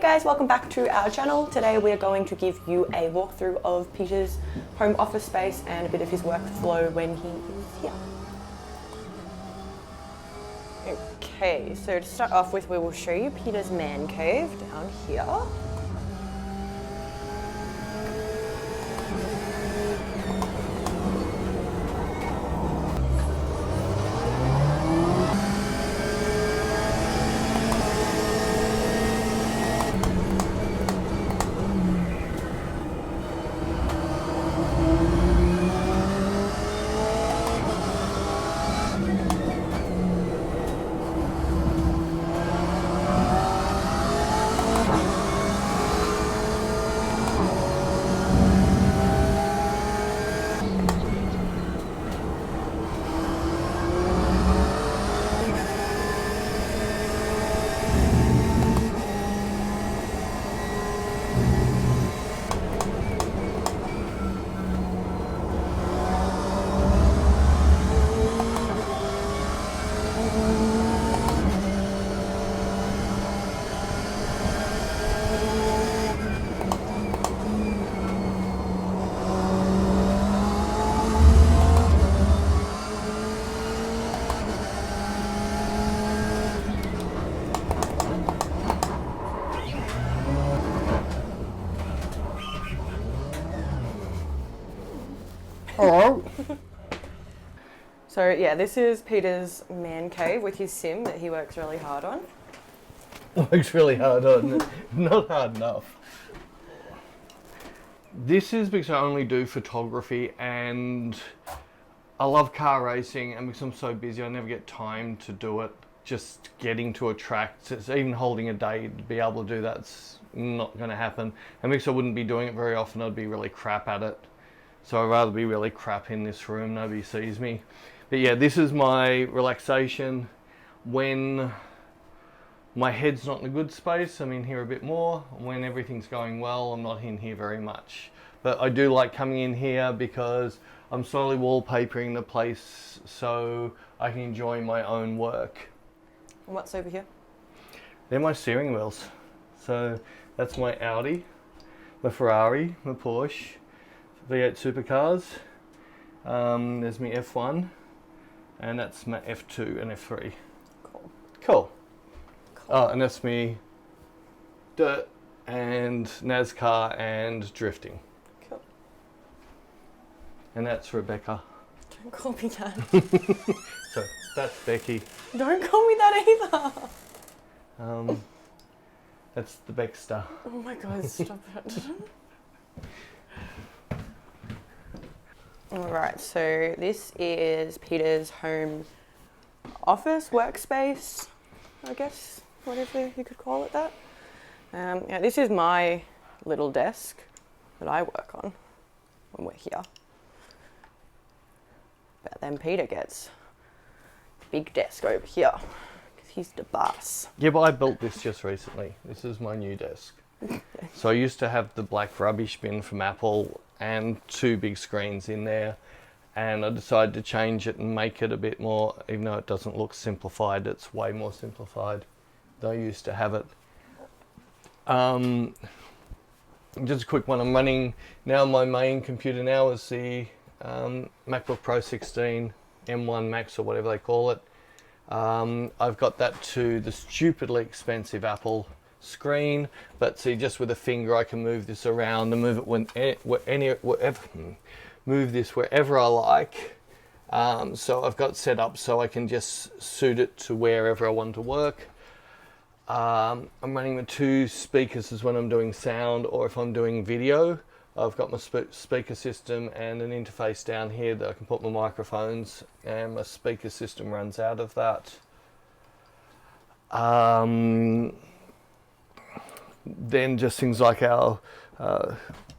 Hey guys, welcome back to our channel. Today we're going to give you a walkthrough of Peter's home office space and a bit of his workflow when he is here. Okay, so to start off with, we will show you Peter's man cave down here. Hello. So yeah, this is Peter's man cave with his sim that he works really hard on. Works really hard on, not hard enough. This is because I only do photography and I love car racing, and because I'm so busy I never get time to do it. Just getting to a track, even holding a day to be able to do that's not going to happen. And because I wouldn't be doing it very often, I'd be really crap at it. So I'd rather be really crap in this room, nobody sees me. But yeah, this is my relaxation. When my head's not in a good space, I'm in here a bit more. When everything's going well, I'm not in here very much. But I do like coming in here because I'm slowly wallpapering the place so I can enjoy my own work. And what's over here? They're my steering wheels. So that's my Audi, my Ferrari, my Porsche, V8 supercars. There's my F1, and that's my F2 and F3. Cool. Oh, and that's me dirt and NASCAR and drifting. Cool. And that's Rebecca. Don't call me that. So that's Becky. Don't call me that either. That's the Beckster. Oh my god, stop it. Alright, so this is Peter's home office, workspace, I guess, whatever you could call it that. Yeah, this is my little desk that I work on when we're here. But then Peter gets a big desk over here, because he's the boss. Yeah, but I built this just recently. This is my new desk. So I used to have the black rubbish bin from Apple and 2 big screens in there, and I decided to change it and make it a bit more, even though it doesn't look simplified, it's way more simplified than I used to have it. Just a quick one, I'm running now, my main computer now is the MacBook Pro 16 M1 Max or whatever they call it. I've got that to the stupidly expensive Apple screen, but see, just with a finger I can move this around and move it move this wherever I like. So I've got set up so I can just suit it to wherever I want to work. I'm running with 2 speakers as when I'm doing sound, or if I'm doing video, I've got my speaker system and an interface down here that I can put my microphones, and my speaker system runs out of that. Then just things like our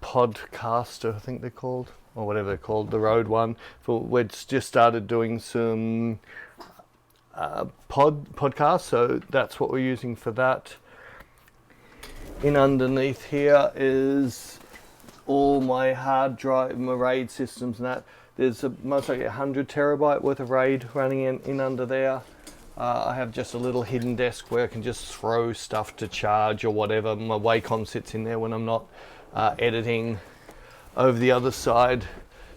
podcaster, I think they're called, or whatever they're called, the Rode one. We've just started doing some podcasts, so that's what we're using for that. In underneath here is all my hard drive, my RAID systems and that. There's most likely 100 terabyte worth of RAID running in under there. I have just a little hidden desk where I can just throw stuff to charge or whatever. My Wacom sits in there when I'm not editing. Over the other side,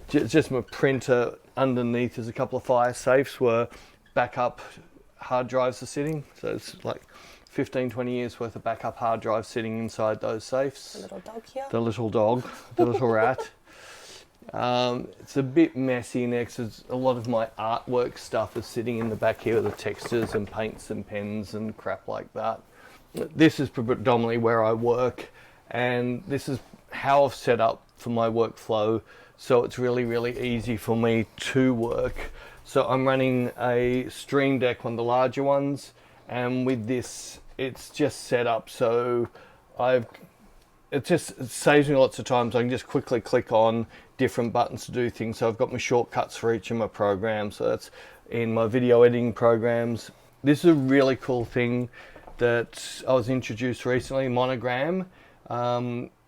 just my printer. Underneath there's a couple of fire safes where backup hard drives are sitting. So it's like 15, 20 years worth of backup hard drives sitting inside those safes. The little dog here. The little dog, the little rat. It's a bit messy next. A lot of my artwork stuff is sitting in the back here with the textures and paints and pens and crap like that. This is predominantly where I work, and this is how I've set up for my workflow, so it's really, really easy for me to work. So I'm running a Stream Deck, one of the larger ones, and with this, it's just set up so it saves me lots of time. So I can just quickly click on different buttons to do things. So I've got my shortcuts for each of my programs. So that's in my video editing programs. This is a really cool thing that I was introduced recently, Monogram.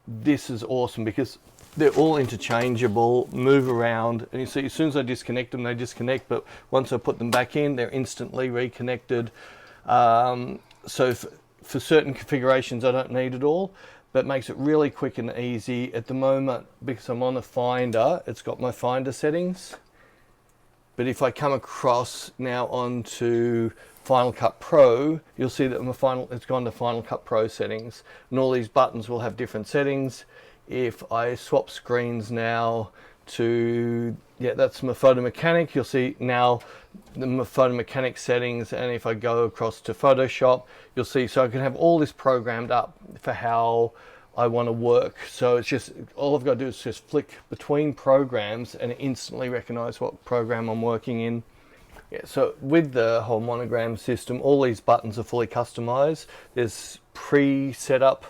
This is awesome because they're all interchangeable, move around, and you see as soon as I disconnect them, they disconnect, but once I put them back in, they're instantly reconnected. So for certain configurations, I don't need it all, but it makes it really quick and easy. At the moment, because I'm on a Finder, it's got my Finder settings. But if I come across now onto Final Cut Pro, you'll see that it's gone to Final Cut Pro settings, and all these buttons will have different settings. If I swap screens now to, that's my photo mechanic, you'll see now the photo mechanic settings, and if I go across to Photoshop, you'll see, so I can have all this programmed up for how I want to work. So it's just, all I've got to do is just flick between programs and it instantly recognize what program I'm working in. So with the whole Monogram system, all these buttons are fully customized. There's pre-set up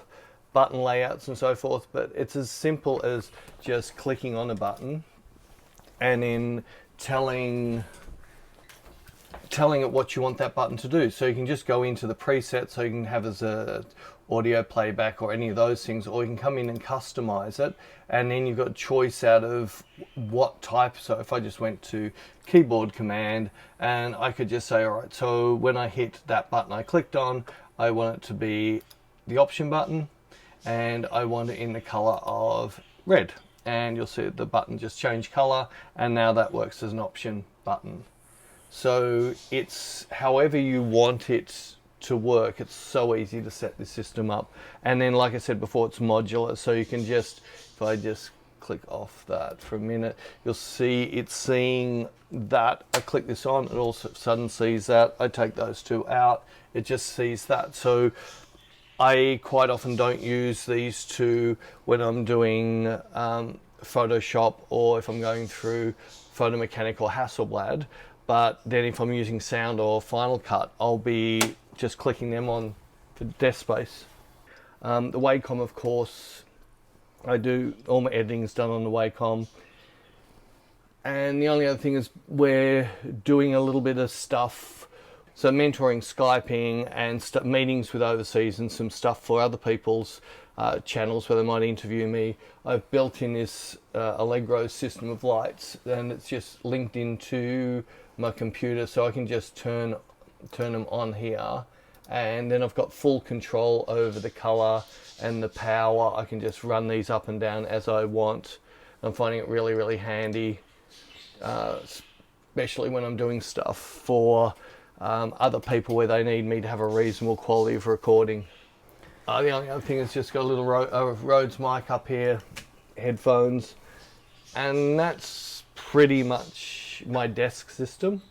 button layouts and so forth, but it's as simple as just clicking on a button and then telling it what you want that button to do. So you can just go into the preset, so you can have as a audio playback or any of those things, or you can come in and customize it, and then you've got choice out of what type. So if I just went to keyboard command, and I could just say, all right, so when I hit that button I clicked on, I want it to be the option button, and I want it in the color of red, and you'll see the button just change color, and now that works as an option button. So it's however you want it to work. It's so easy to set this system up, and then like I said before, it's modular, so you can just, if I just click off that for a minute, you'll see it's seeing that. I click this on, it all of a sudden sees that. I take those two out, it just sees that. So I quite often don't use these two when I'm doing Photoshop, or if I'm going through Photo Mechanic or Hasselblad, but then if I'm using Sound or Final Cut, I'll be just clicking them on for desk space. The Wacom, of course, I do all my editing's done on the Wacom, and the only other thing is we're doing a little bit of stuff, so mentoring, Skyping, and meetings with overseas and some stuff for other people's channels where they might interview me. I've built in this Allegro system of lights, and it's just linked into my computer, so I can just turn them on here, and then I've got full control over the color and the power. I can just run these up and down as I want. I'm finding it really, really handy, especially when I'm doing stuff for other people where they need me to have a reasonable quality of recording. The only other thing is just got a little Rhodes mic up here, headphones, and that's pretty much my desk system.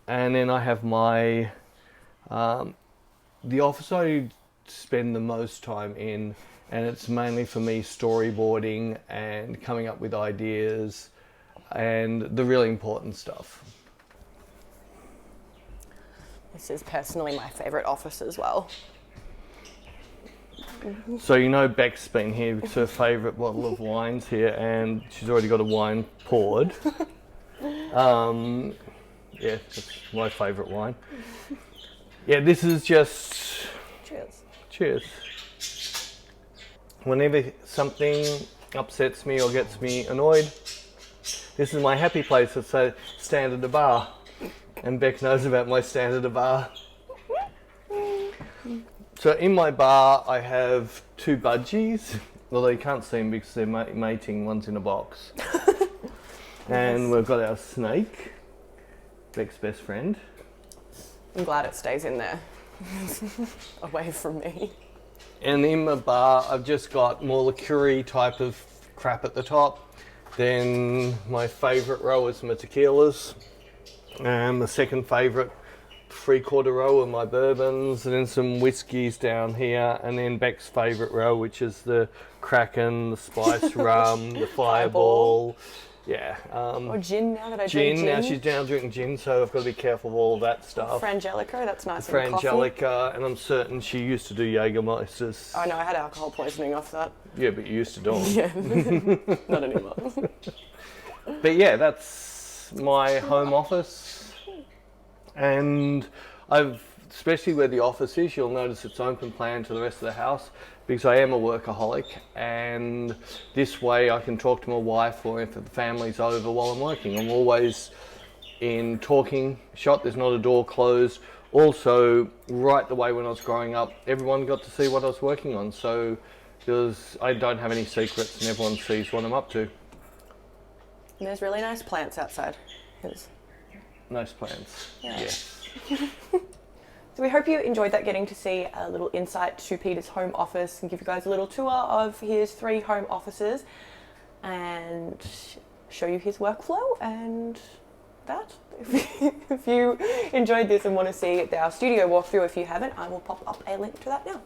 And then I have my the office I spend the most time in, and it's mainly for me storyboarding and coming up with ideas and the really important stuff. This is personally my favourite office as well. So you know Beck's been here, it's her favourite bottle of wine's here, and she's already got a wine poured. Yeah, it's my favourite wine. Yeah, this is just... Cheers. Cheers. Whenever something upsets me or gets me annoyed, this is my happy place. It's a stand at the bar. And Beck knows about my stand at a bar. So in my bar, I have 2 budgies. Although you can't see them because they're mating. One's in a box. And we've got our snake, Beck's best friend. I'm glad it stays in there, away from me. And in my bar, I've just got more liqueur type of crap at the top. Then my favourite row is my tequilas. And the second favourite 3/4 row are my bourbons, and then some whiskies down here. And then Beck's favourite row, which is the Kraken, the spice rum, the Fireball. Yeah. Or gin now that I drink gin. Now she's down drinking gin, so I've got to be careful of all that stuff. Frangelico, that's nice in coffee. Frangelico, and I'm certain she used to do Jägermeisters. Oh no, I had alcohol poisoning off that. Yeah, but you used to do them. Yeah, not anymore. But yeah, that's my home office. And especially where the office is, you'll notice it's open plan to the rest of the house, because I am a workaholic, and this way I can talk to my wife, or if the family's over while I'm working. I'm always in talking shot, there's not a door closed. Also, right the way when I was growing up, everyone got to see what I was working on, so I don't have any secrets and everyone sees what I'm up to. And there's really nice plants outside. Nice plants, yeah. Yes. So we hope you enjoyed that, getting to see a little insight to Peter's home office and give you guys a little tour of his 3 home offices and show you his workflow and that. If you enjoyed this and want to see our studio walkthrough, if you haven't, I will pop up a link to that now.